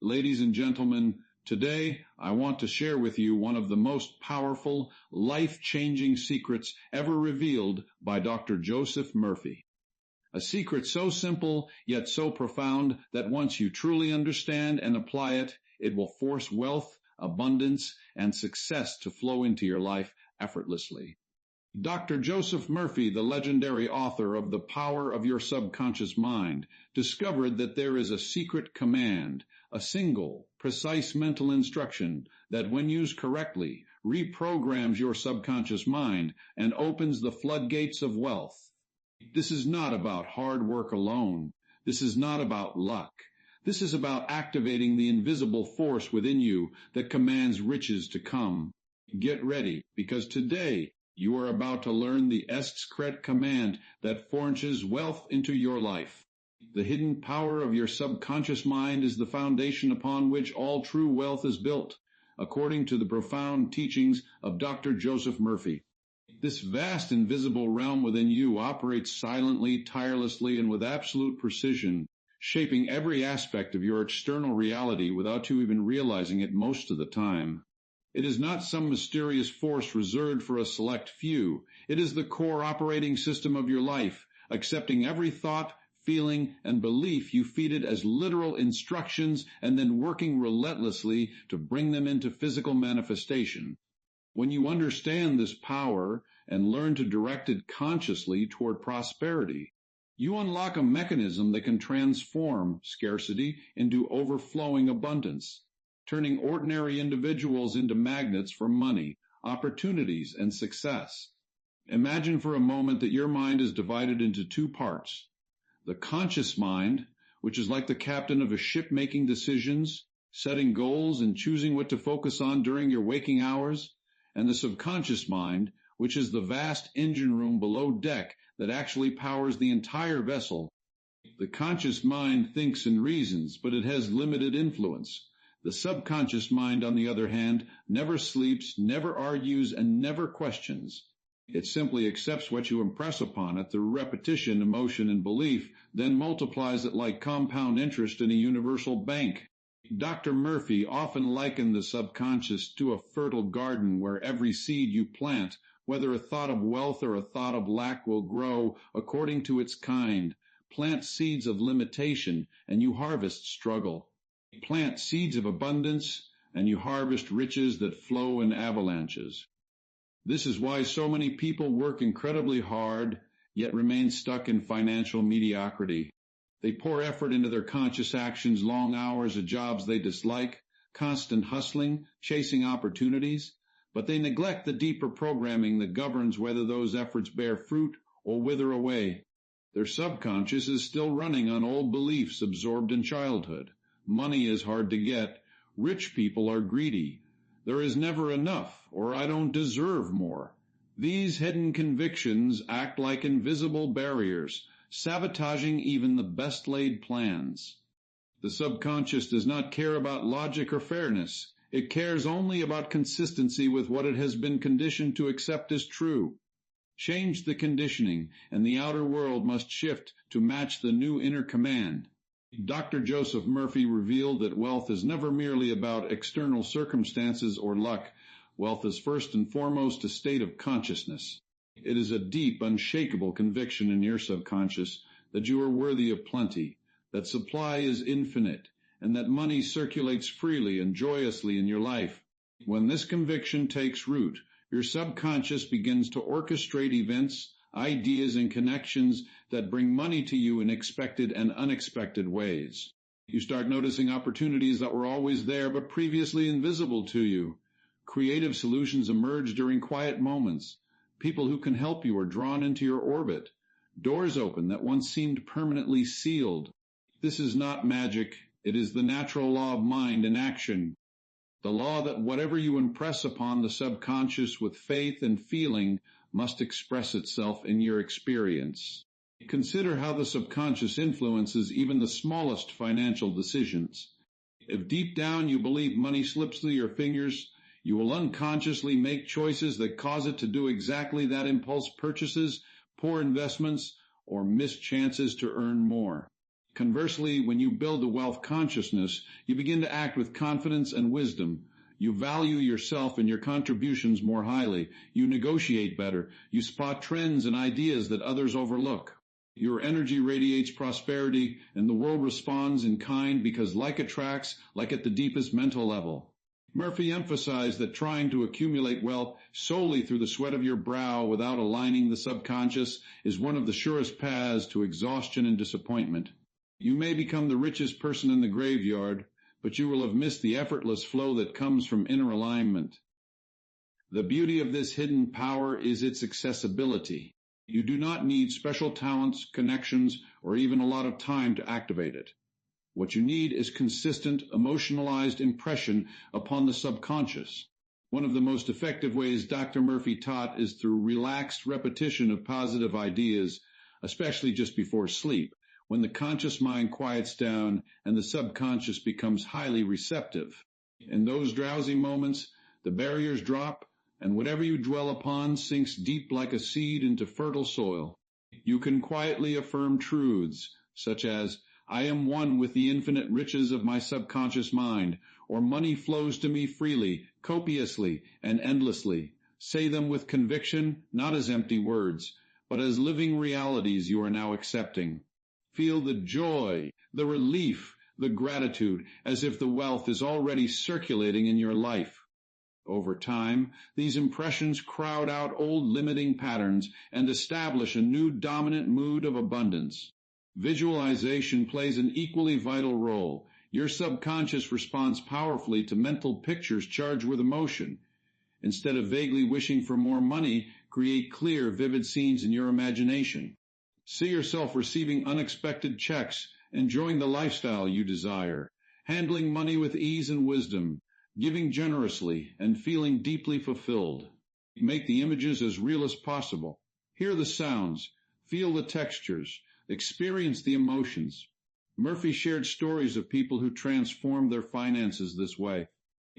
Ladies and gentlemen, today I want to share with you one of the most powerful, life-changing secrets ever revealed by Dr. Joseph Murphy. A secret so simple yet so profound that once you truly understand and apply it, it will force wealth, abundance, and success to flow into your life effortlessly. Dr. Joseph Murphy, the legendary author of The Power of Your Subconscious Mind, discovered that there is a secret command, a single, precise mental instruction that, when used correctly, reprograms your subconscious mind and opens the floodgates of wealth. This is not about hard work alone. This is not about luck. This is about activating the invisible force within you that commands riches to come. Get ready, because today you are about to learn the secret command that forges wealth into your life. The hidden power of your subconscious mind is the foundation upon which all true wealth is built, according to the profound teachings of Dr. Joseph Murphy. This vast invisible realm within you operates silently, tirelessly, and with absolute precision, shaping every aspect of your external reality without you even realizing it most of the time. It is not some mysterious force reserved for a select few. It is the core operating system of your life, accepting every thought, feeling, and belief you feed it as literal instructions and then working relentlessly to bring them into physical manifestation. When you understand this power and learn to direct it consciously toward prosperity, you unlock a mechanism that can transform scarcity into overflowing abundance, turning ordinary individuals into magnets for money, opportunities, and success. Imagine for a moment that your mind is divided into two parts. The conscious mind, which is like the captain of a ship making decisions, setting goals, and choosing what to focus on during your waking hours, and the subconscious mind, which is the vast engine room below deck that actually powers the entire vessel. The conscious mind thinks and reasons, but it has limited influence. The subconscious mind, on the other hand, never sleeps, never argues, and never questions. It simply accepts what you impress upon it through repetition, emotion, and belief, then multiplies it like compound interest in a universal bank. Dr. Murphy often likened the subconscious to a fertile garden where every seed you plant, whether a thought of wealth or a thought of lack, will grow according to its kind. Plant seeds of limitation, and you harvest struggle. Plant seeds of abundance, and you harvest riches that flow in avalanches. This is why so many people work incredibly hard, yet remain stuck in financial mediocrity. They pour effort into their conscious actions, long hours at jobs they dislike, constant hustling, chasing opportunities, but they neglect the deeper programming that governs whether those efforts bear fruit or wither away. Their subconscious is still running on old beliefs absorbed in childhood. Money is hard to get. Rich people are greedy. There is never enough, or I don't deserve more. These hidden convictions act like invisible barriers, sabotaging even the best laid plans. The subconscious does not care about logic or fairness. It cares only about consistency with what it has been conditioned to accept as true. Change the conditioning, and the outer world must shift to match the new inner command. Dr. Joseph Murphy revealed that wealth is never merely about external circumstances or luck. Wealth is first and foremost a state of consciousness. It is a deep, unshakable conviction in your subconscious that you are worthy of plenty, that supply is infinite, and that money circulates freely and joyously in your life. When this conviction takes root, your subconscious begins to orchestrate events, ideas, and connections that bring money to you in expected and unexpected ways. You start noticing opportunities that were always there but previously invisible to you. Creative solutions emerge during quiet moments. People who can help you are drawn into your orbit. Doors open that once seemed permanently sealed. This is not magic. It is the natural law of mind in action. The law that whatever you impress upon the subconscious with faith and feeling must express itself in your experience. Consider how the subconscious influences even the smallest financial decisions. If deep down you believe money slips through your fingers, you will unconsciously make choices that cause it to do exactly that: impulse purchases, poor investments, or missed chances to earn more. Conversely, when you build a wealth consciousness, you begin to act with confidence and wisdom. You value yourself and your contributions more highly. You negotiate better. You spot trends and ideas that others overlook. Your energy radiates prosperity, and the world responds in kind because like attracts, like at the deepest mental level. Murphy emphasized that trying to accumulate wealth solely through the sweat of your brow without aligning the subconscious is one of the surest paths to exhaustion and disappointment. You may become the richest person in the graveyard, but you will have missed the effortless flow that comes from inner alignment. The beauty of this hidden power is its accessibility. You do not need special talents, connections, or even a lot of time to activate it. What you need is consistent, emotionalized impression upon the subconscious. One of the most effective ways Dr. Murphy taught is through relaxed repetition of positive ideas, especially just before sleep, when the conscious mind quiets down and the subconscious becomes highly receptive. In those drowsy moments, the barriers drop, and whatever you dwell upon sinks deep like a seed into fertile soil. You can quietly affirm truths, such as, I am one with the infinite riches of my subconscious mind, or money flows to me freely, copiously, and endlessly. Say them with conviction, not as empty words, but as living realities you are now accepting. Feel the joy, the relief, the gratitude, as if the wealth is already circulating in your life. Over time, these impressions crowd out old limiting patterns and establish a new dominant mood of abundance. Visualization plays an equally vital role. Your subconscious responds powerfully to mental pictures charged with emotion. Instead of vaguely wishing for more money, create clear, vivid scenes in your imagination. See yourself receiving unexpected checks, enjoying the lifestyle you desire, handling money with ease and wisdom, giving generously, and feeling deeply fulfilled. Make the images as real as possible. Hear the sounds, feel the textures, experience the emotions. Murphy shared stories of people who transformed their finances this way.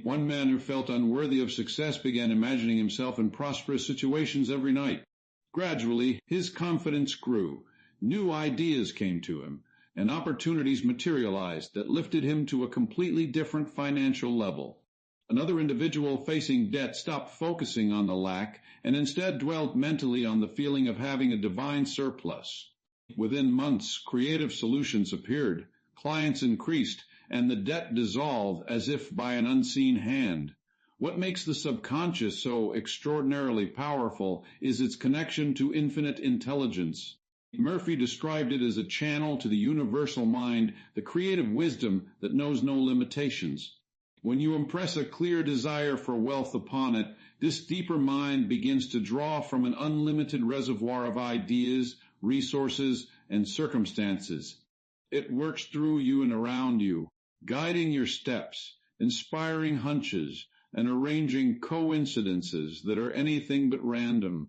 One man who felt unworthy of success began imagining himself in prosperous situations every night. Gradually, his confidence grew. New ideas came to him, and opportunities materialized that lifted him to a completely different financial level. Another individual facing debt stopped focusing on the lack and instead dwelt mentally on the feeling of having a divine surplus. Within months, creative solutions appeared, clients increased, and the debt dissolved as if by an unseen hand. What makes the subconscious so extraordinarily powerful is its connection to infinite intelligence. Murphy described it as a channel to the universal mind, the creative wisdom that knows no limitations. When you impress a clear desire for wealth upon it, this deeper mind begins to draw from an unlimited reservoir of ideas, resources, and circumstances. It works through you and around you, guiding your steps, inspiring hunches, and arranging coincidences that are anything but random.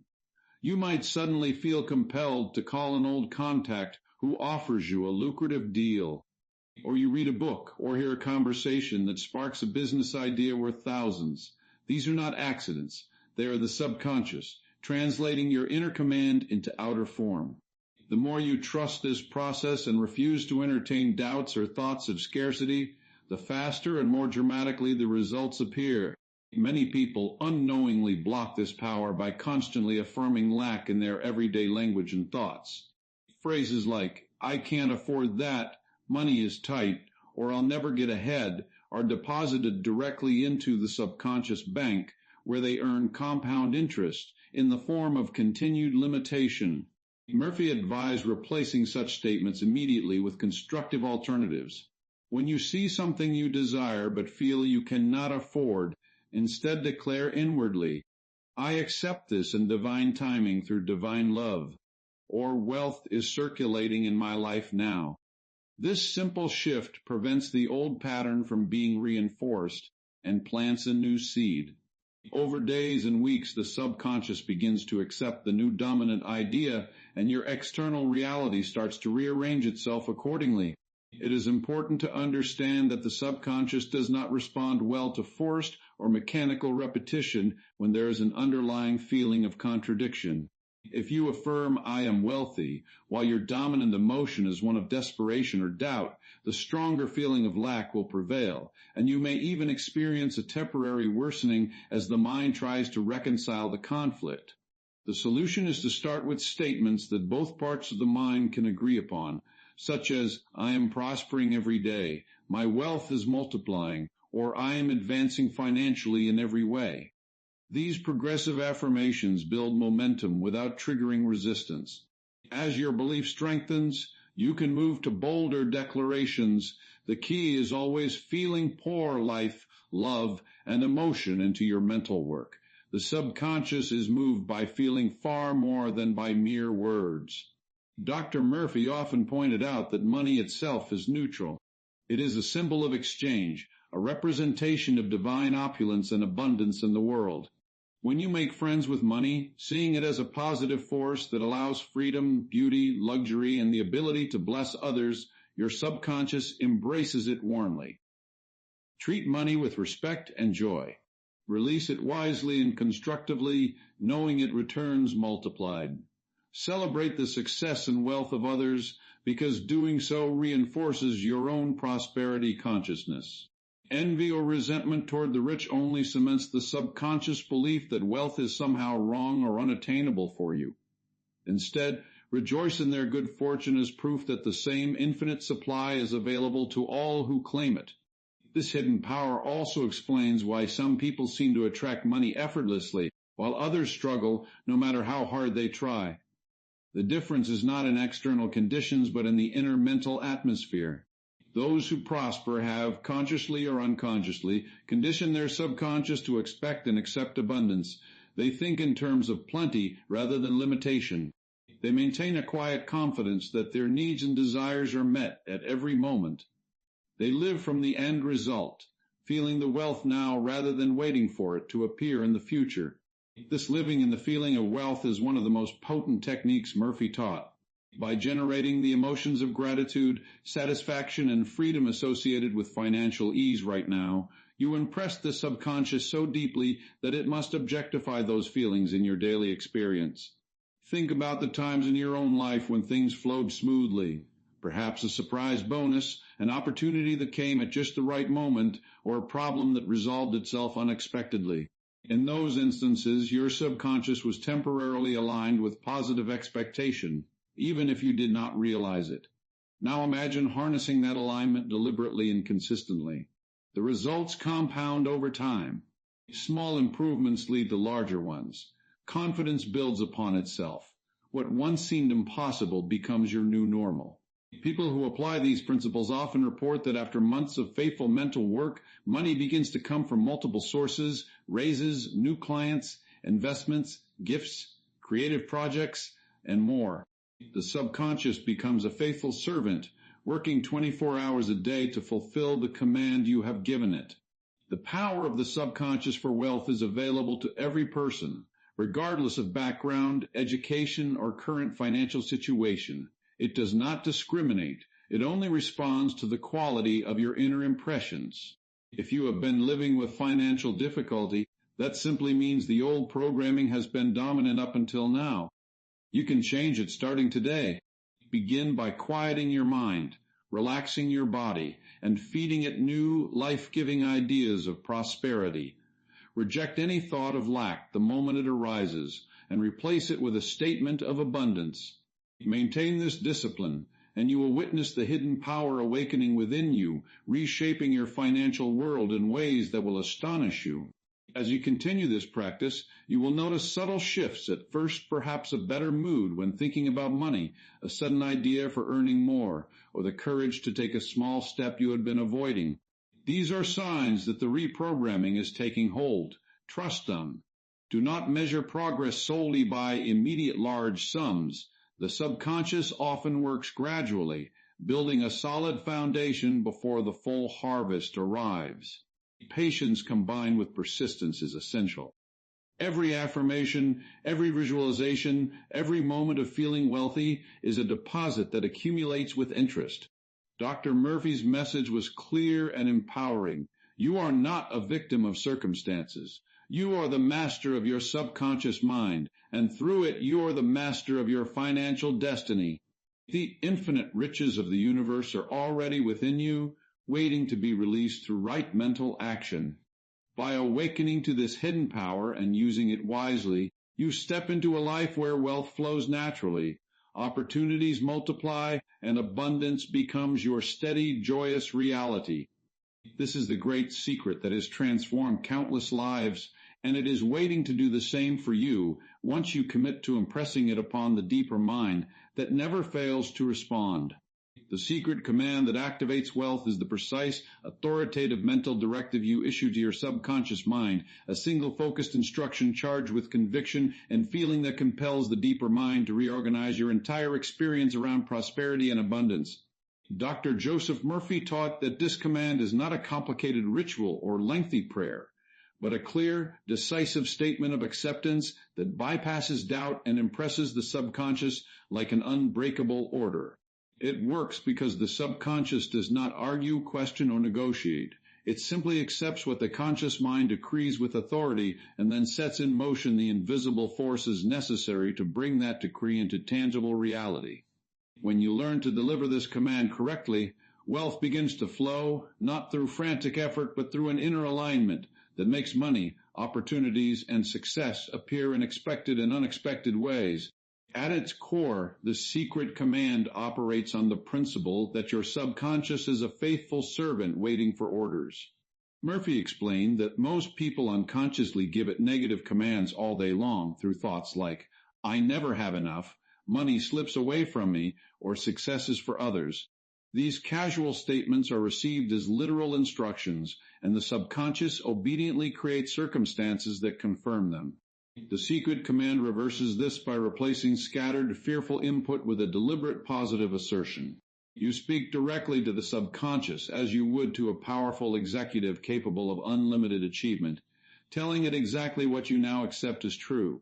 You might suddenly feel compelled to call an old contact who offers you a lucrative deal. Or you read a book or hear a conversation that sparks a business idea worth thousands. These are not accidents. They are the subconscious, translating your inner command into outer form. The more you trust this process and refuse to entertain doubts or thoughts of scarcity, the faster and more dramatically the results appear. Many people unknowingly block this power by constantly affirming lack in their everyday language and thoughts. Phrases like, I can't afford that, money is tight, or I'll never get ahead are deposited directly into the subconscious bank where they earn compound interest in the form of continued limitation. Murphy advised replacing such statements immediately with constructive alternatives. When you see something you desire but feel you cannot afford, instead declare inwardly, I accept this in divine timing through divine love, or wealth is circulating in my life now. This simple shift prevents the old pattern from being reinforced and plants a new seed. Over days and weeks, the subconscious begins to accept the new dominant idea, and your external reality starts to rearrange itself accordingly. It is important to understand that the subconscious does not respond well to forced or mechanical repetition when there is an underlying feeling of contradiction. If you affirm, "I am wealthy," while your dominant emotion is one of desperation or doubt, the stronger feeling of lack will prevail, and you may even experience a temporary worsening as the mind tries to reconcile the conflict. The solution is to start with statements that both parts of the mind can agree upon, such as, "I am prospering every day," "My wealth is multiplying," or "I am advancing financially in every way." These progressive affirmations build momentum without triggering resistance. As your belief strengthens, you can move to bolder declarations. The key is always feeling pour life, love, and emotion into your mental work. The subconscious is moved by feeling far more than by mere words. Dr. Murphy often pointed out that money itself is neutral. It is a symbol of exchange, a representation of divine opulence and abundance in the world. When you make friends with money, seeing it as a positive force that allows freedom, beauty, luxury, and the ability to bless others, your subconscious embraces it warmly. Treat money with respect and joy. Release it wisely and constructively, knowing it returns multiplied. Celebrate the success and wealth of others, because doing so reinforces your own prosperity consciousness. Envy or resentment toward the rich only cements the subconscious belief that wealth is somehow wrong or unattainable for you. Instead, rejoice in their good fortune as proof that the same infinite supply is available to all who claim it. This hidden power also explains why some people seem to attract money effortlessly, while others struggle no matter how hard they try. The difference is not in external conditions, but in the inner mental atmosphere. Those who prosper have, consciously or unconsciously, conditioned their subconscious to expect and accept abundance. They think in terms of plenty rather than limitation. They maintain a quiet confidence that their needs and desires are met at every moment. They live from the end result, feeling the wealth now rather than waiting for it to appear in the future. This living in the feeling of wealth is one of the most potent techniques Murphy taught. By generating the emotions of gratitude, satisfaction, and freedom associated with financial ease right now, you impress the subconscious so deeply that it must objectify those feelings in your daily experience. Think about the times in your own life when things flowed smoothly. Perhaps a surprise bonus, an opportunity that came at just the right moment, or a problem that resolved itself unexpectedly. In those instances, your subconscious was temporarily aligned with positive expectation, even if you did not realize it. Now imagine harnessing that alignment deliberately and consistently. The results compound over time. Small improvements lead to larger ones. Confidence builds upon itself. What once seemed impossible becomes your new normal. People who apply these principles often report that after months of faithful mental work, money begins to come from multiple sources: raises, new clients, investments, gifts, creative projects, and more. The subconscious becomes a faithful servant, working 24 hours a day to fulfill the command you have given it. The power of the subconscious for wealth is available to every person, regardless of background, education, or current financial situation. It does not discriminate. It only responds to the quality of your inner impressions. If you have been living with financial difficulty, that simply means the old programming has been dominant up until now. You can change it starting today. Begin by quieting your mind, relaxing your body, and feeding it new, life-giving ideas of prosperity. Reject any thought of lack the moment it arises, and replace it with a statement of abundance. Maintain this discipline, and you will witness the hidden power awakening within you, reshaping your financial world in ways that will astonish you. As you continue this practice, you will notice subtle shifts. At first, perhaps a better mood when thinking about money, a sudden idea for earning more, or the courage to take a small step you had been avoiding. These are signs that the reprogramming is taking hold. Trust them. Do not measure progress solely by immediate large sums. The subconscious often works gradually, building a solid foundation before the full harvest arrives. Patience combined with persistence is essential. Every affirmation, every visualization, every moment of feeling wealthy is a deposit that accumulates with interest. Dr. Murphy's message was clear and empowering. You are not a victim of circumstances. You are the master of your subconscious mind, and through it you are the master of your financial destiny. The infinite riches of the universe are already within you, waiting to be released through right mental action. By awakening to this hidden power and using it wisely, you step into a life where wealth flows naturally, opportunities multiply, and abundance becomes your steady, joyous reality. This is the great secret that has transformed countless lives, and it is waiting to do the same for you once you commit to impressing it upon the deeper mind that never fails to respond. The secret command that activates wealth is the precise, authoritative mental directive you issue to your subconscious mind, a single focused instruction charged with conviction and feeling that compels the deeper mind to reorganize your entire experience around prosperity and abundance. Dr. Joseph Murphy taught that this command is not a complicated ritual or lengthy prayer, but a clear, decisive statement of acceptance that bypasses doubt and impresses the subconscious like an unbreakable order. It works because the subconscious does not argue, question, or negotiate. It simply accepts what the conscious mind decrees with authority and then sets in motion the invisible forces necessary to bring that decree into tangible reality. When you learn to deliver this command correctly, wealth begins to flow, not through frantic effort, but through an inner alignment that makes money, opportunities, and success appear in expected and unexpected ways. At its core, the secret command operates on the principle that your subconscious is a faithful servant waiting for orders. Murphy explained that most people unconsciously give it negative commands all day long through thoughts like, "I never have enough," "money slips away from me," or "success is for others." These casual statements are received as literal instructions, and the subconscious obediently creates circumstances that confirm them. The secret command reverses this by replacing scattered, fearful input with a deliberate positive assertion. You speak directly to the subconscious as you would to a powerful executive capable of unlimited achievement, telling it exactly what you now accept as true.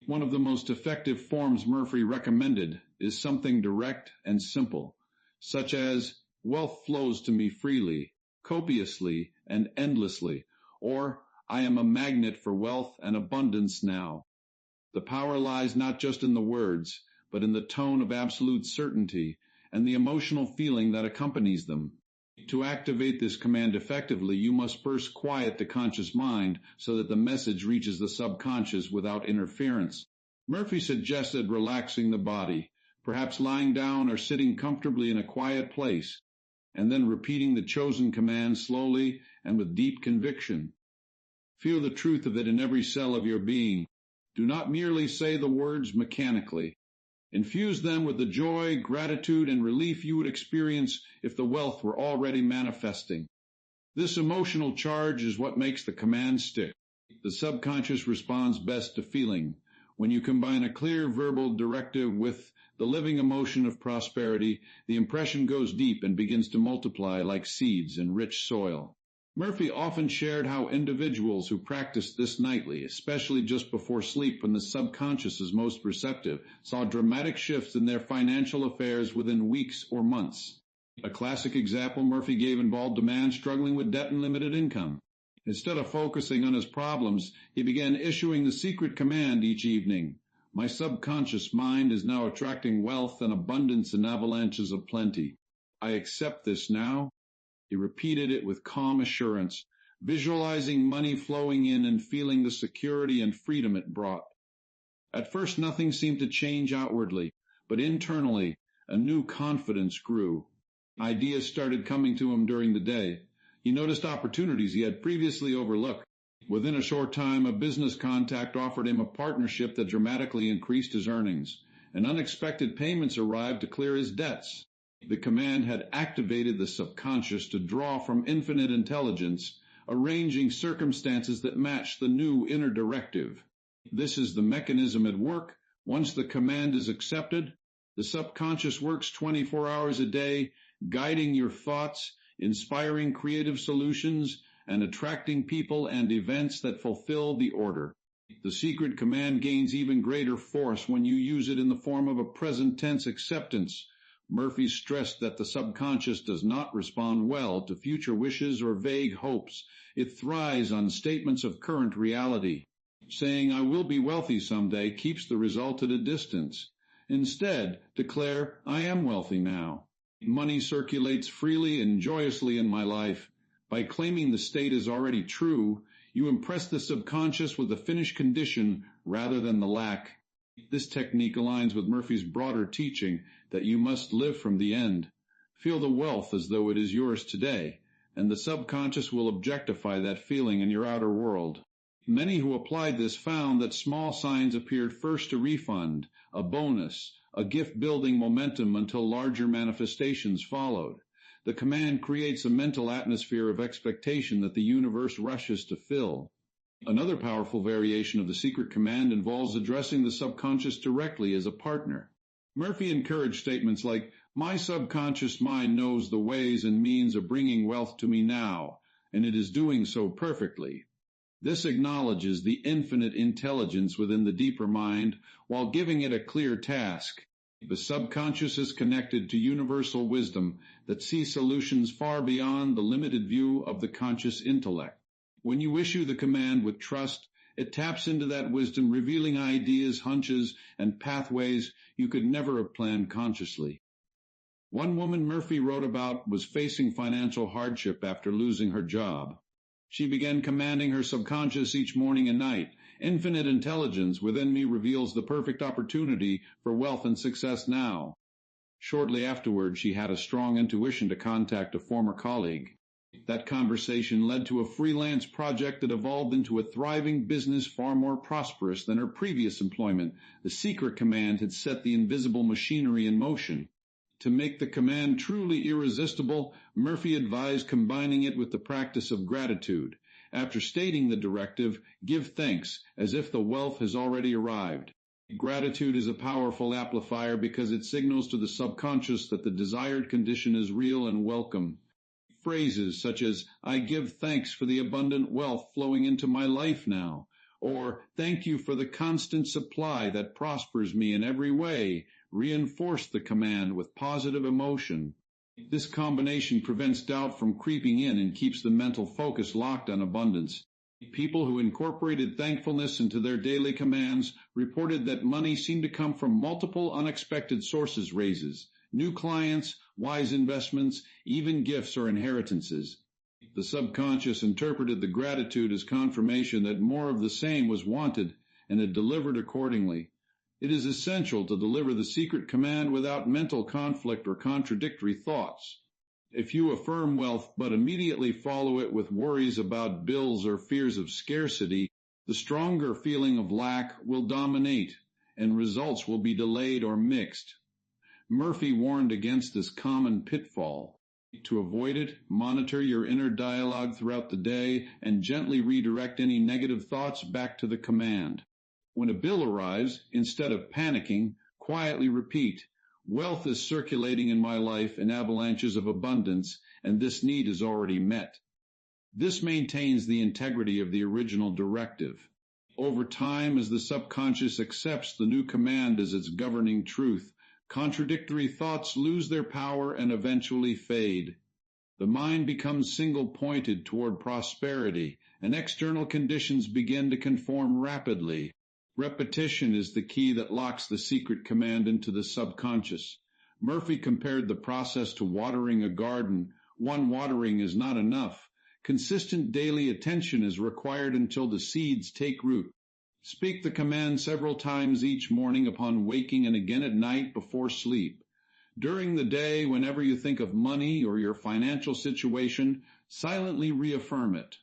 One of the most effective forms Murphy recommended is something direct and simple, such as, "Wealth flows to me freely, copiously, and endlessly," or "I am a magnet for wealth and abundance now." The power lies not just in the words, but in the tone of absolute certainty and the emotional feeling that accompanies them. To activate this command effectively, you must first quiet the conscious mind so that the message reaches the subconscious without interference. Murphy suggested relaxing the body, perhaps lying down or sitting comfortably in a quiet place, and then repeating the chosen command slowly and with deep conviction. Feel the truth of it in every cell of your being. Do not merely say the words mechanically. Infuse them with the joy, gratitude, and relief you would experience if the wealth were already manifesting. This emotional charge is what makes the command stick. The subconscious responds best to feeling. When you combine a clear verbal directive with the living emotion of prosperity, the impression goes deep and begins to multiply like seeds in rich soil. Murphy often shared how individuals who practiced this nightly, especially just before sleep when the subconscious is most receptive, saw dramatic shifts in their financial affairs within weeks or months. A classic example Murphy gave involved a man struggling with debt and limited income. Instead of focusing on his problems, he began issuing the secret command each evening. "My subconscious mind is now attracting wealth and abundance in avalanches of plenty. I accept this now." He repeated it with calm assurance, visualizing money flowing in and feeling the security and freedom it brought. At first, nothing seemed to change outwardly, but internally, a new confidence grew. Ideas started coming to him during the day. He noticed opportunities he had previously overlooked. Within a short time, a business contact offered him a partnership that dramatically increased his earnings, and unexpected payments arrived to clear his debts. The command had activated the subconscious to draw from infinite intelligence, arranging circumstances that matched the new inner directive. This is the mechanism at work. Once the command is accepted, the subconscious works 24 hours a day, guiding your thoughts, inspiring creative solutions, and attracting people and events that fulfill the order. The secret command gains even greater force when you use it in the form of a present tense acceptance. Murphy stressed that the subconscious does not respond well to future wishes or vague hopes. It thrives on statements of current reality. Saying, "I will be wealthy someday," keeps the result at a distance. Instead, declare, "I am wealthy now. Money circulates freely and joyously in my life." By claiming the state is already true, you impress the subconscious with the finished condition rather than the lack. This technique aligns with Murphy's broader teaching that you must live from the end. Feel the wealth as though it is yours today, and the subconscious will objectify that feeling in your outer world. Many who applied this found that small signs appeared first: a refund, a bonus, a gift building momentum until larger manifestations followed. The command creates a mental atmosphere of expectation that the universe rushes to fill. Another powerful variation of the secret command involves addressing the subconscious directly as a partner. Murphy encouraged statements like, "My subconscious mind knows the ways and means of bringing wealth to me now, and it is doing so perfectly." This acknowledges the infinite intelligence within the deeper mind while giving it a clear task. The subconscious is connected to universal wisdom that sees solutions far beyond the limited view of the conscious intellect. When you issue the command with trust, it taps into that wisdom, revealing ideas, hunches, and pathways you could never have planned consciously. One woman Murphy wrote about was facing financial hardship after losing her job. She began commanding her subconscious each morning and night. "Infinite intelligence within me reveals the perfect opportunity for wealth and success now." Shortly afterward, she had a strong intuition to contact a former colleague. That conversation led to a freelance project that evolved into a thriving business far more prosperous than her previous employment. The secret command had set the invisible machinery in motion. To make the command truly irresistible, Murphy advised combining it with the practice of gratitude. After stating the directive, give thanks as if the wealth has already arrived. Gratitude is a powerful amplifier because it signals to the subconscious that the desired condition is real and welcome. Phrases such as, "I give thanks for the abundant wealth flowing into my life now," or "Thank you for the constant supply that prospers me in every way," reinforce the command with positive emotion. This combination prevents doubt from creeping in and keeps the mental focus locked on abundance. People who incorporated thankfulness into their daily commands reported that money seemed to come from multiple unexpected sources: raises, new clients, wise investments, even gifts or inheritances. The subconscious interpreted the gratitude as confirmation that more of the same was wanted, and it delivered accordingly. It is essential to deliver the secret command without mental conflict or contradictory thoughts. If you affirm wealth but immediately follow it with worries about bills or fears of scarcity, the stronger feeling of lack will dominate, and results will be delayed or mixed. Murphy warned against this common pitfall. To avoid it, monitor your inner dialogue throughout the day and gently redirect any negative thoughts back to the command. When a bill arrives, instead of panicking, quietly repeat, "Wealth is circulating in my life in avalanches of abundance, and this need is already met." This maintains the integrity of the original directive. Over time, as the subconscious accepts the new command as its governing truth, contradictory thoughts lose their power and eventually fade. The mind becomes single-pointed toward prosperity, and external conditions begin to conform rapidly. Repetition is the key that locks the secret command into the subconscious. Murphy compared the process to watering a garden. One watering is not enough. Consistent daily attention is required until the seeds take root. Speak the command several times each morning upon waking and again at night before sleep. During the day, whenever you think of money or your financial situation, silently reaffirm it.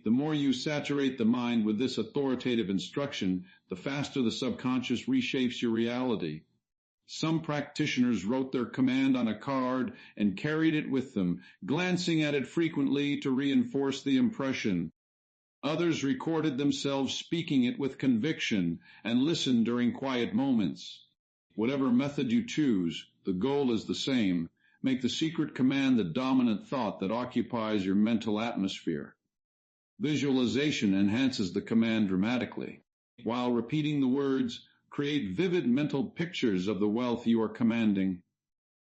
The more you saturate the mind with this authoritative instruction, the faster the subconscious reshapes your reality. Some practitioners wrote their command on a card and carried it with them, glancing at it frequently to reinforce the impression. Others recorded themselves speaking it with conviction and listened during quiet moments. Whatever method you choose, the goal is the same. Make the secret command the dominant thought that occupies your mental atmosphere. Visualization enhances the command dramatically. While repeating the words, create vivid mental pictures of the wealth you are commanding.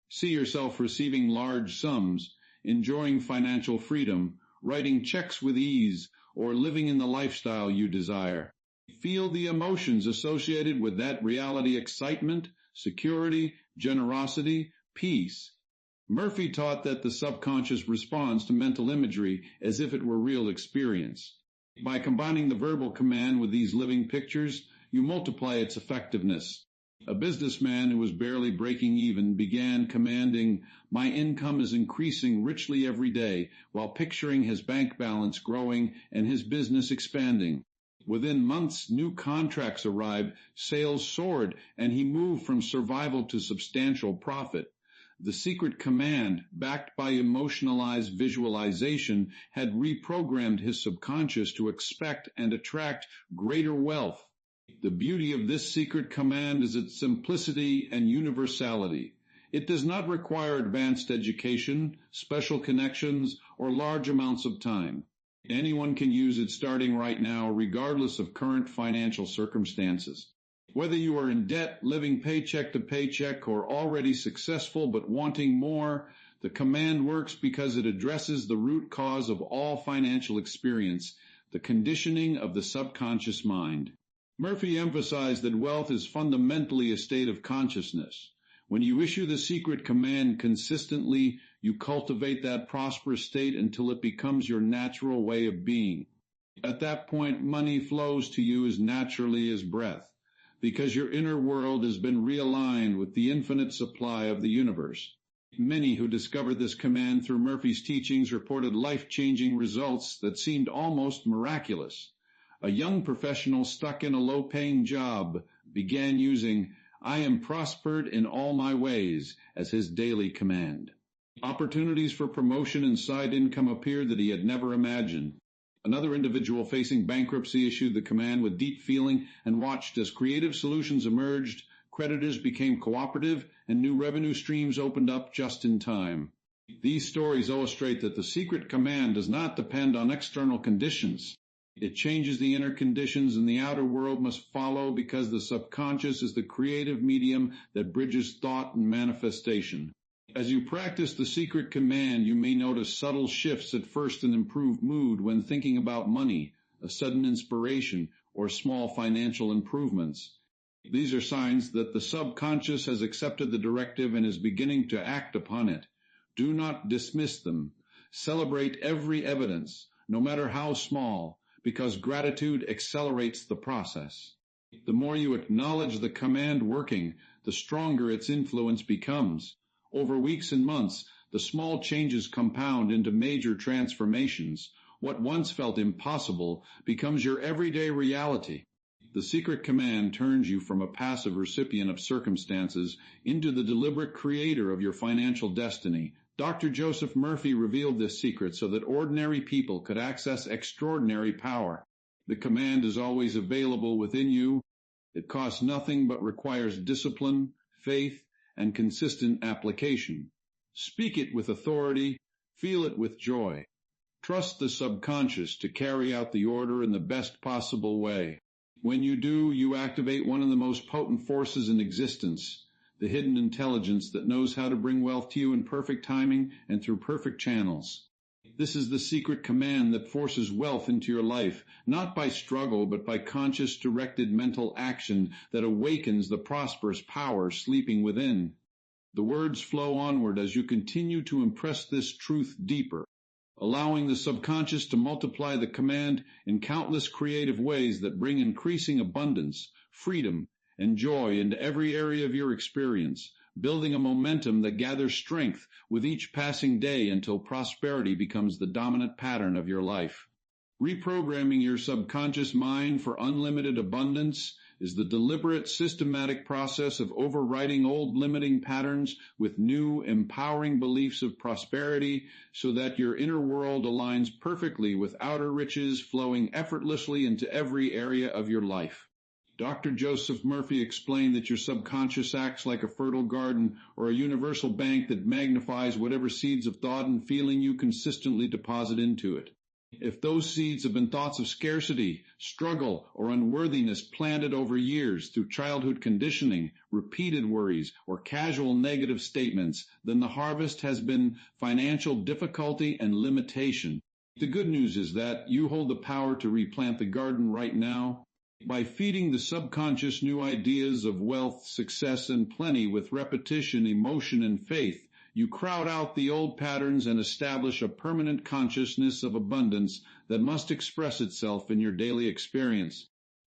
See yourself receiving large sums, enjoying financial freedom, writing checks with ease, or living in the lifestyle you desire. Feel the emotions associated with that reality: excitement, security, generosity, peace. Murphy taught that the subconscious responds to mental imagery as if it were real experience. By combining the verbal command with these living pictures, you multiply its effectiveness. A businessman who was barely breaking even began commanding, "My income is increasing richly every day," while picturing his bank balance growing and his business expanding. Within months, new contracts arrived, sales soared, and he moved from survival to substantial profit. The secret command, backed by emotionalized visualization, had reprogrammed his subconscious to expect and attract greater wealth. The beauty of this secret command is its simplicity and universality. It does not require advanced education, special connections, or large amounts of time. Anyone can use it starting right now, regardless of current financial circumstances. Whether you are in debt, living paycheck to paycheck, or already successful but wanting more, the command works because it addresses the root cause of all financial experience, the conditioning of the subconscious mind. Murphy emphasized that wealth is fundamentally a state of consciousness. When you issue the secret command consistently, you cultivate that prosperous state until it becomes your natural way of being. At that point, money flows to you as naturally as breath, because your inner world has been realigned with the infinite supply of the universe. Many who discovered this command through Murphy's teachings reported life-changing results that seemed almost miraculous. A young professional stuck in a low-paying job began using, "I am prospered in all my ways," as his daily command. Opportunities for promotion and side income appeared that he had never imagined. Another individual facing bankruptcy issued the command with deep feeling and watched as creative solutions emerged, creditors became cooperative, and new revenue streams opened up just in time. These stories illustrate that the secret command does not depend on external conditions. It changes the inner conditions, and the outer world must follow, because the subconscious is the creative medium that bridges thought and manifestation. As you practice the secret command, you may notice subtle shifts at first: an improved mood when thinking about money, a sudden inspiration, or small financial improvements. These are signs that the subconscious has accepted the directive and is beginning to act upon it. Do not dismiss them. Celebrate every evidence, no matter how small, because gratitude accelerates the process. The more you acknowledge the command working, the stronger its influence becomes. Over weeks and months, the small changes compound into major transformations. What once felt impossible becomes your everyday reality. The secret command turns you from a passive recipient of circumstances into the deliberate creator of your financial destiny. Dr. Joseph Murphy revealed this secret so that ordinary people could access extraordinary power. The command is always available within you. It costs nothing but requires discipline, faith, and consistent application. Speak it with authority, feel it with joy. Trust the subconscious to carry out the order in the best possible way. When you do, you activate one of the most potent forces in existence, the hidden intelligence that knows how to bring wealth to you in perfect timing and through perfect channels. This is the secret command that forces wealth into your life, not by struggle, but by conscious, directed mental action that awakens the prosperous power sleeping within. The words flow onward as you continue to impress this truth deeper, allowing the subconscious to multiply the command in countless creative ways that bring increasing abundance, freedom, and joy into every area of your experience, building a momentum that gathers strength with each passing day until prosperity becomes the dominant pattern of your life. Reprogramming your subconscious mind for unlimited abundance is the deliberate, systematic process of overriding old limiting patterns with new, empowering beliefs of prosperity so that your inner world aligns perfectly with outer riches flowing effortlessly into every area of your life. Dr. Joseph Murphy explained that your subconscious acts like a fertile garden or a universal bank that magnifies whatever seeds of thought and feeling you consistently deposit into it. If those seeds have been thoughts of scarcity, struggle, or unworthiness planted over years through childhood conditioning, repeated worries, or casual negative statements, then the harvest has been financial difficulty and limitation. The good news is that you hold the power to replant the garden right now. By feeding the subconscious new ideas of wealth, success, and plenty with repetition, emotion, and faith, you crowd out the old patterns and establish a permanent consciousness of abundance that must express itself in your daily experience.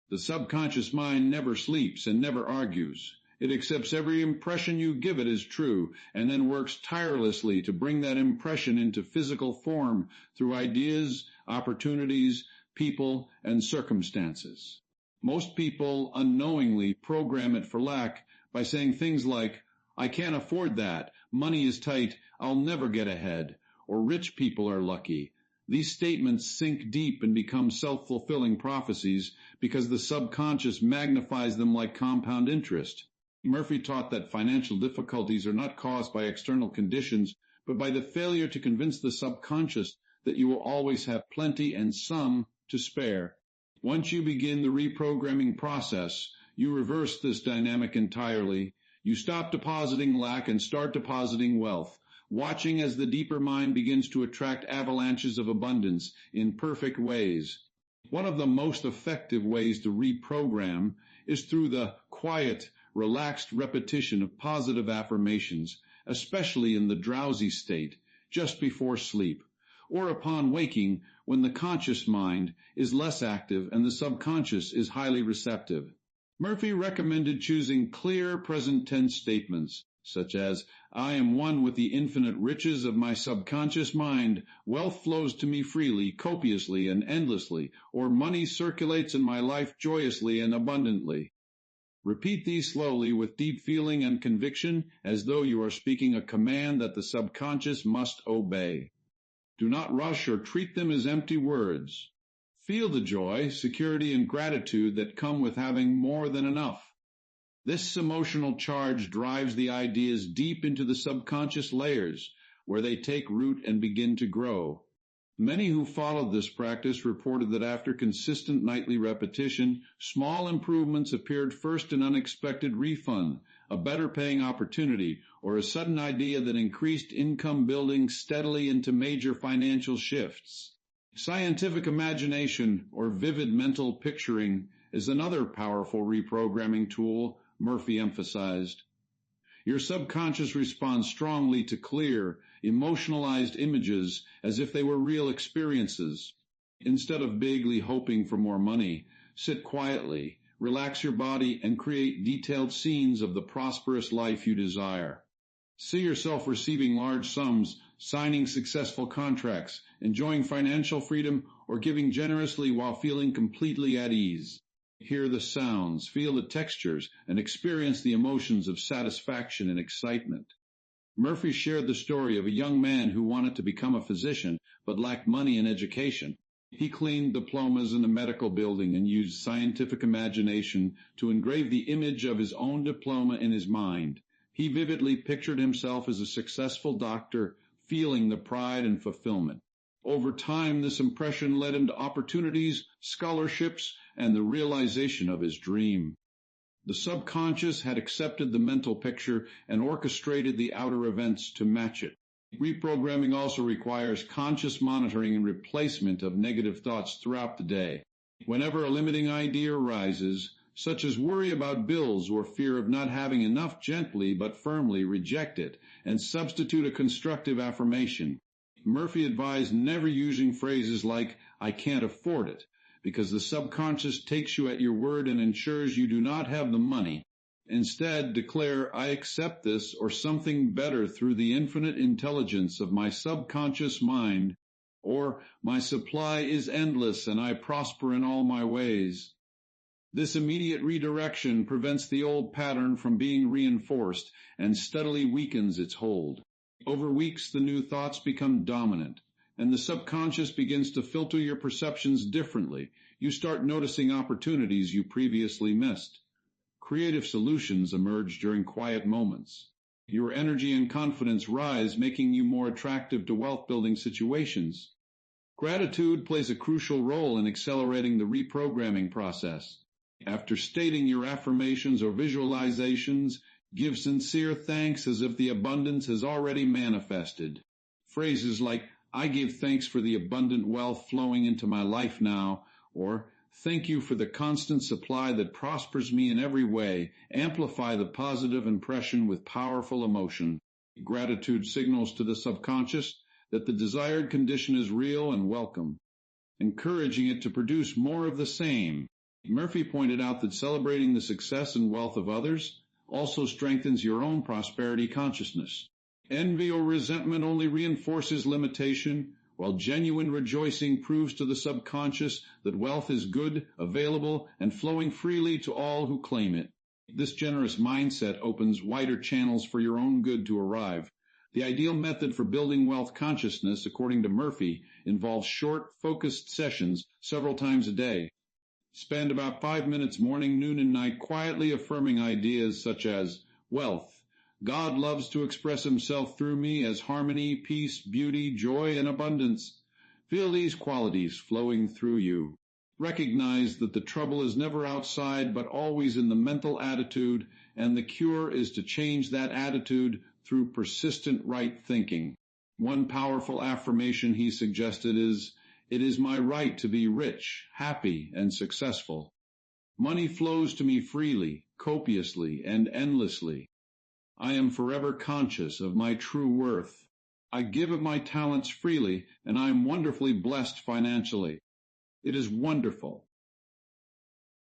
The subconscious mind never sleeps and never argues. It accepts every impression you give it as true, and then works tirelessly to bring that impression into physical form through ideas, opportunities, people, and circumstances. Most people unknowingly program it for lack by saying things like, "I can't afford that, money is tight, I'll never get ahead," or "rich people are lucky." These statements sink deep and become self-fulfilling prophecies because the subconscious magnifies them like compound interest. Murphy taught that financial difficulties are not caused by external conditions, but by the failure to convince the subconscious that you will always have plenty and some to spare. Once you begin the reprogramming process, you reverse this dynamic entirely. You stop depositing lack and start depositing wealth, watching as the deeper mind begins to attract avalanches of abundance in perfect ways. One of the most effective ways to reprogram is through the quiet, relaxed repetition of positive affirmations, especially in the drowsy state, just before sleep, or upon waking when the conscious mind is less active and the subconscious is highly receptive. Murphy recommended choosing clear present tense statements, such as, "I am one with the infinite riches of my subconscious mind. Wealth flows to me freely, copiously, and endlessly," or "Money circulates in my life joyously and abundantly." Repeat these slowly with deep feeling and conviction, as though you are speaking a command that the subconscious must obey. Do not rush or treat them as empty words. Feel the joy, security, and gratitude that come with having more than enough. This emotional charge drives the ideas deep into the subconscious layers, where they take root and begin to grow. Many who followed this practice reported that after consistent nightly repetition, small improvements appeared, first an unexpected refund, a better paying opportunity, or a sudden idea that increased income, building steadily into major financial shifts. Scientific imagination, or vivid mental picturing, is another powerful reprogramming tool, Murphy emphasized. Your subconscious responds strongly to clear, emotionalized images as if they were real experiences. Instead of vaguely hoping for more money, sit quietly, relax your body, and create detailed scenes of the prosperous life you desire. See yourself receiving large sums, signing successful contracts, enjoying financial freedom, or giving generously while feeling completely at ease. Hear the sounds, feel the textures, and experience the emotions of satisfaction and excitement. Murphy shared the story of a young man who wanted to become a physician but lacked money and education. He cleaned diplomas in a medical building and used scientific imagination to engrave the image of his own diploma in his mind. He vividly pictured himself as a successful doctor, feeling the pride and fulfillment. Over time, this impression led him to opportunities, scholarships, and the realization of his dream. The subconscious had accepted the mental picture and orchestrated the outer events to match it. Reprogramming also requires conscious monitoring and replacement of negative thoughts throughout the day. Whenever a limiting idea arises, such as worry about bills or fear of not having enough, gently but firmly reject it and substitute a constructive affirmation. Murphy advised never using phrases like, "I can't afford it," because the subconscious takes you at your word and ensures you do not have the money. Instead, declare, "I accept this or something better through the infinite intelligence of my subconscious mind," or "My supply is endless and I prosper in all my ways." This immediate redirection prevents the old pattern from being reinforced and steadily weakens its hold. Over weeks, the new thoughts become dominant, and the subconscious begins to filter your perceptions differently. You start noticing opportunities you previously missed. Creative solutions emerge during quiet moments. Your energy and confidence rise, making you more attractive to wealth-building situations. Gratitude plays a crucial role in accelerating the reprogramming process. After stating your affirmations or visualizations, give sincere thanks as if the abundance has already manifested. Phrases like, "I give thanks for the abundant wealth flowing into my life now," or "Thank you for the constant supply that prospers me in every way," amplify the positive impression with powerful emotion. Gratitude signals to the subconscious that the desired condition is real and welcome, encouraging it to produce more of the same. Murphy pointed out that celebrating the success and wealth of others also strengthens your own prosperity consciousness. Envy or resentment only reinforces limitation, while genuine rejoicing proves to the subconscious that wealth is good, available, and flowing freely to all who claim it. This generous mindset opens wider channels for your own good to arrive. The ideal method for building wealth consciousness, according to Murphy, involves short, focused sessions several times a day. Spend about 5 minutes morning, noon, and night quietly affirming ideas such as wealth. God loves to express himself through me as harmony, peace, beauty, joy, and abundance. Feel these qualities flowing through you. Recognize that the trouble is never outside, but always in the mental attitude, and the cure is to change that attitude through persistent right thinking. One powerful affirmation he suggested is, "It is my right to be rich, happy, and successful. Money flows to me freely, copiously, and endlessly. I am forever conscious of my true worth. I give of my talents freely, and I am wonderfully blessed financially. It is wonderful."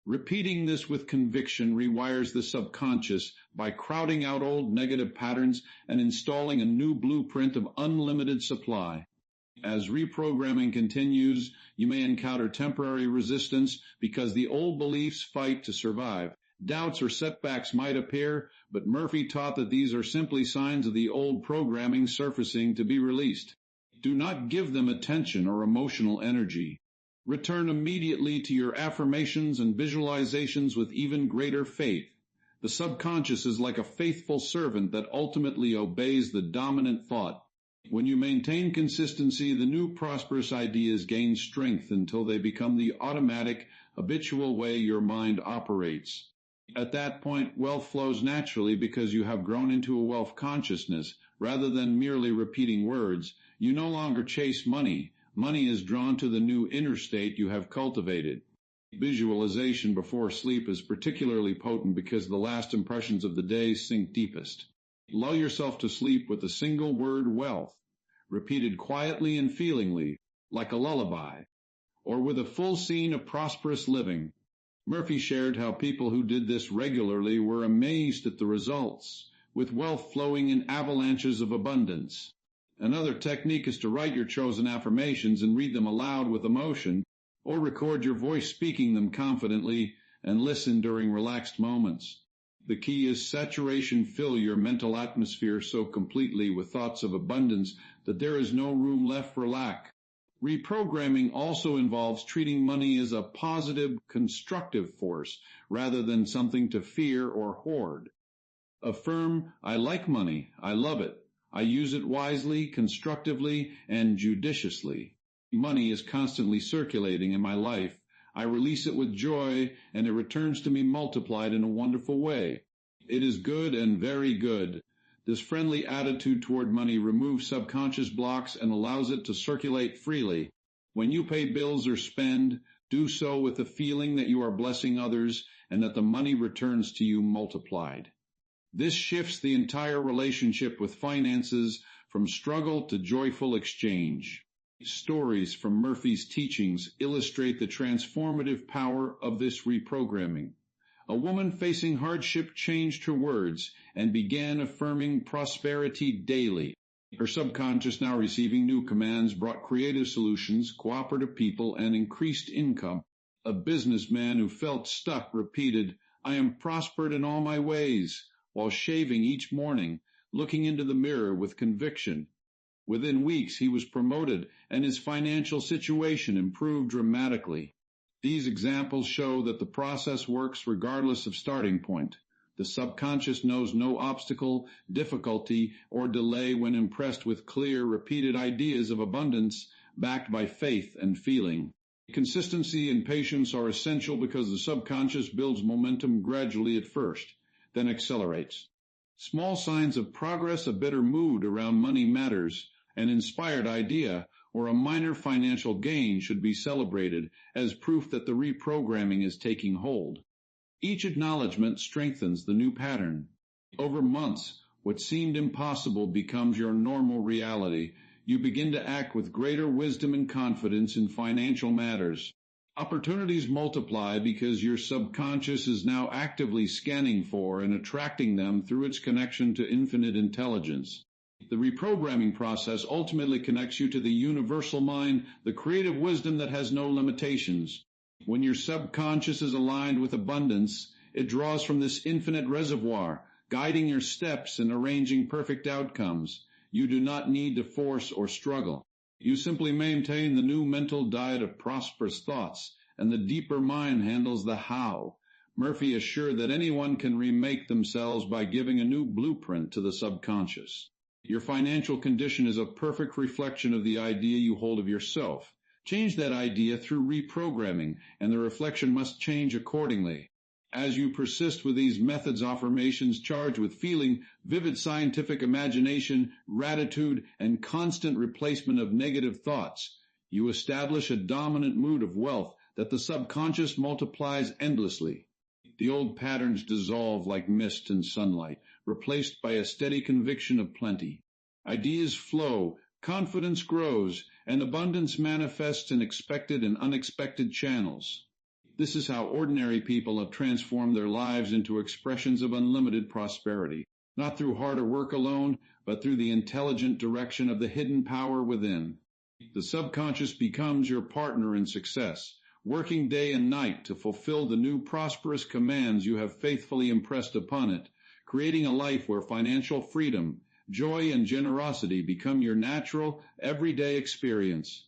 Repeating this with conviction rewires the subconscious by crowding out old negative patterns and installing a new blueprint of unlimited supply. As reprogramming continues, you may encounter temporary resistance because the old beliefs fight to survive. Doubts or setbacks might appear, but Murphy taught that these are simply signs of the old programming surfacing to be released. Do not give them attention or emotional energy. Return immediately to your affirmations and visualizations with even greater faith. The subconscious is like a faithful servant that ultimately obeys the dominant thought. When you maintain consistency, the new prosperous ideas gain strength until they become the automatic, habitual way your mind operates. At that point, wealth flows naturally because you have grown into a wealth consciousness. Rather than merely repeating words, you no longer chase money. Money is drawn to the new inner state you have cultivated. Visualization before sleep is particularly potent because the last impressions of the day sink deepest. Lull yourself to sleep with the single word wealth, repeated quietly and feelingly, like a lullaby, or with a full scene of prosperous living. Murphy shared how people who did this regularly were amazed at the results, with wealth flowing in avalanches of abundance. Another technique is to write your chosen affirmations and read them aloud with emotion, or record your voice speaking them confidently and listen during relaxed moments. The key is saturation. Fill your mental atmosphere so completely with thoughts of abundance that there is no room left for lack. Reprogramming also involves treating money as a positive, constructive force rather than something to fear or hoard. Affirm, "I like money, I love it. I use it wisely, constructively, and judiciously. Money is constantly circulating in my life. I release it with joy, and it returns to me multiplied in a wonderful way. It is good and very good." This friendly attitude toward money removes subconscious blocks and allows it to circulate freely. When you pay bills or spend, do so with the feeling that you are blessing others and that the money returns to you multiplied. This shifts the entire relationship with finances from struggle to joyful exchange. Stories from Murphy's teachings illustrate the transformative power of this reprogramming. A woman facing hardship changed her words and began affirming prosperity daily. Her subconscious, now receiving new commands, brought creative solutions, cooperative people, and increased income. A businessman who felt stuck repeated, "I am prospered in all my ways," while shaving each morning, looking into the mirror with conviction. Within weeks, he was promoted, and his financial situation improved dramatically. These examples show that the process works regardless of starting point. The subconscious knows no obstacle, difficulty, or delay when impressed with clear, repeated ideas of abundance. backed by faith and feeling. Consistency and patience are essential because the subconscious builds momentum gradually at first, then accelerates. Small signs of progress, a better mood around money matters, an inspired idea, or a minor financial gain should be celebrated as proof that the reprogramming is taking hold. Each acknowledgement strengthens the new pattern. Over months, what seemed impossible becomes your normal reality. You begin to act with greater wisdom and confidence in financial matters. Opportunities multiply because your subconscious is now actively scanning for and attracting them through its connection to infinite intelligence. The reprogramming process ultimately connects you to the universal mind, the creative wisdom that has no limitations. When your subconscious is aligned with abundance, it draws from this infinite reservoir, guiding your steps and arranging perfect outcomes. You do not need to force or struggle. You simply maintain the new mental diet of prosperous thoughts, and the deeper mind handles the how. Murphy assured that anyone can remake themselves by giving a new blueprint to the subconscious. Your financial condition is a perfect reflection of the idea you hold of yourself. Change that idea through reprogramming, and the reflection must change accordingly. As you persist with these methods, affirmations charged with feeling, vivid scientific imagination, gratitude, and constant replacement of negative thoughts, you establish a dominant mood of wealth that the subconscious multiplies endlessly. The old patterns dissolve like mist in sunlight, replaced by a steady conviction of plenty. Ideas flow, confidence grows, and abundance manifests in expected and unexpected channels. This is how ordinary people have transformed their lives into expressions of unlimited prosperity, not through harder work alone, but through the intelligent direction of the hidden power within. The subconscious becomes your partner in success, working day and night to fulfill the new prosperous commands you have faithfully impressed upon it, creating a life where financial freedom, joy, and generosity become your natural, everyday experience.